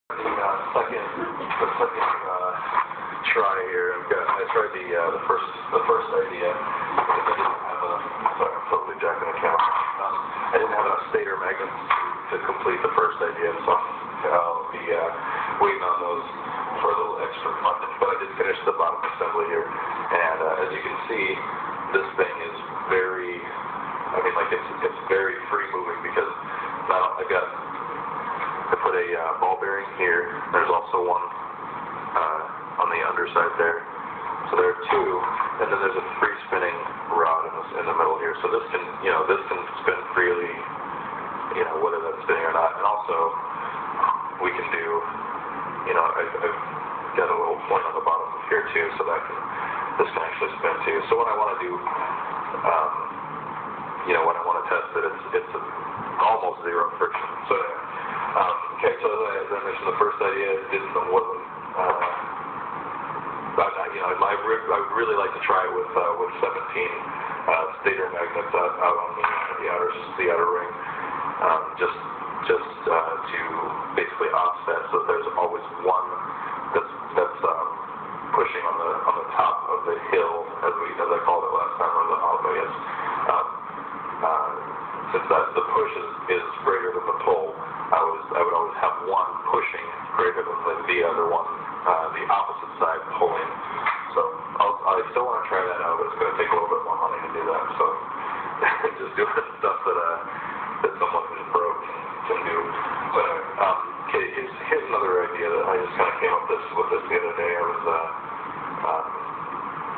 The second try here. I tried the first idea because I didn't have a. Sorry, I'm totally jacking the camera. I didn't have enough stator magnets to complete the first idea, so I'll be waiting on those for a little extra funding. But I did finish the bottom assembly here, and as you can see, this thing is very. I mean, like it's very free moving because now I put a ball bearing here. There's also one on the underside there. So there are two, and then there's a free spinning rod in the middle here. So this can spin freely, whether that's spinning or not. And also, we can do, I've got a little point on the bottom here too, so this can actually spin too. So when I want to do, when I want to test it, it's almost zero friction. So. Okay, so as I mentioned, the first idea wasn't. I would really like to try it with 17 stator magnets out on the outer ring, just to basically offset, so there's always one that's pushing on the top of the hill, as I called it last time, or the I guess. Since the push is greater than the pull, I would always have one pushing greater than the other one, the opposite side pulling. So I still want to try that out, but it's going to take a little bit more money to do that. So just doing stuff that someone who's broke can do. But okay, here's another idea that I just kind of came up with this the other day. I was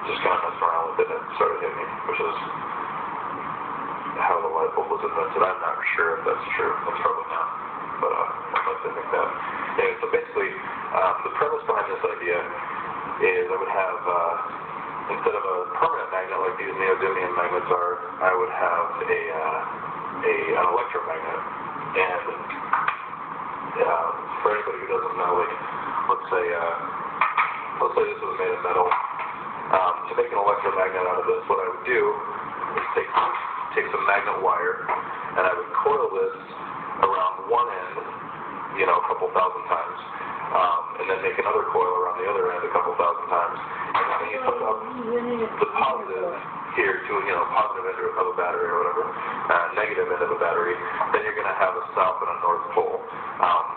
just kind of messing around with it, and it started hitting me, which is how the light bulb was invented. I'm not sure if that's true. That's probably not. But I'd like to think that. Anyway, so basically, the premise behind this idea is I would have, instead of a permanent magnet like these neodymium magnets are, I would have an electromagnet. And for anybody who doesn't know, let's say this was made of metal. To make an electromagnet out of this, what I would do is take some magnet wire, and I would coil this around one end, a couple thousand times, and then make another coil around the other end a couple thousand times. And then when you hook up the positive here to positive end of a battery or whatever, negative end of a battery, then you're going to have a south and a north pole.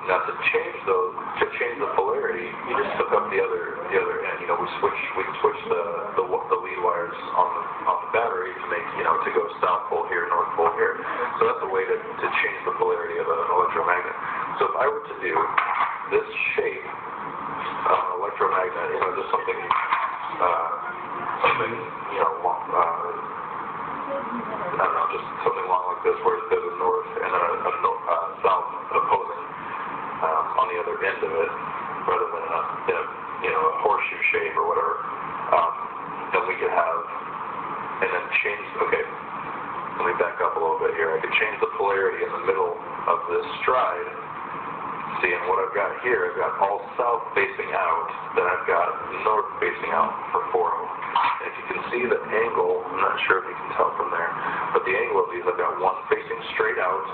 Now to change the polarity, you just hook up the other end. We switch the lead wires on the battery to make to go south pole here, north pole here. So that's a way to change the polarity of an electromagnet. So if I were to do this shape of an electromagnet, just something I don't know, just something long like this, where there's a north and a south opposing on the other end of it, rather than a horseshoe shape or whatever. Then we could have, and then change. Okay, let me back up a little bit here. I could change the polarity in the middle of this stride. See, and what I've got here, I've got all south facing out, then I've got north facing out for 4 of them. And if you can see the angle, I'm not sure if you can tell from there, but the angle of these, I've got one facing straight out,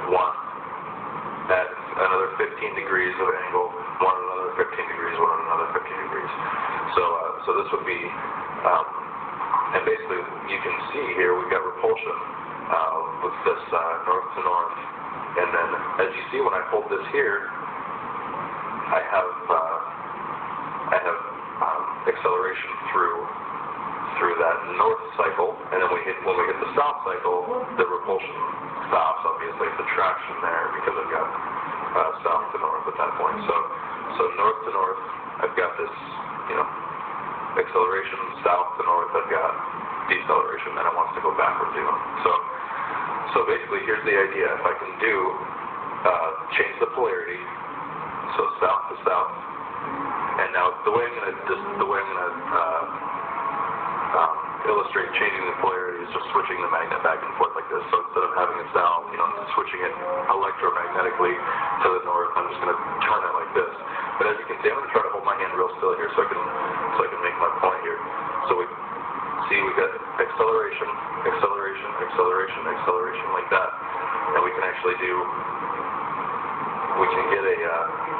one at another 15 degrees of angle, one at another 15 degrees, one at another 15 degrees. So this would be, and basically you can see here we've got repulsion with this north to north. And then, as you see, when I hold this here, I have acceleration through that north cycle, and then when we hit the south cycle, the repulsion stops. Obviously, the traction there because I've got south to north at that point. So north to north, I've got this, acceleration. South to north, I've got deceleration, and it wants to go backwards even. So basically, here's the idea. If I can do change the polarity, so south to south, and now the way I'm going to illustrate changing the polarity is just switching the magnet back and forth like this. So instead of having it south, switching it electromagnetically to the north, I'm just going to turn it like this. But as you can see, I'm going to try to hold my hand real still here so I can make my point here. So we've got acceleration, acceleration, acceleration, acceleration like that. And we can actually do, we we can get a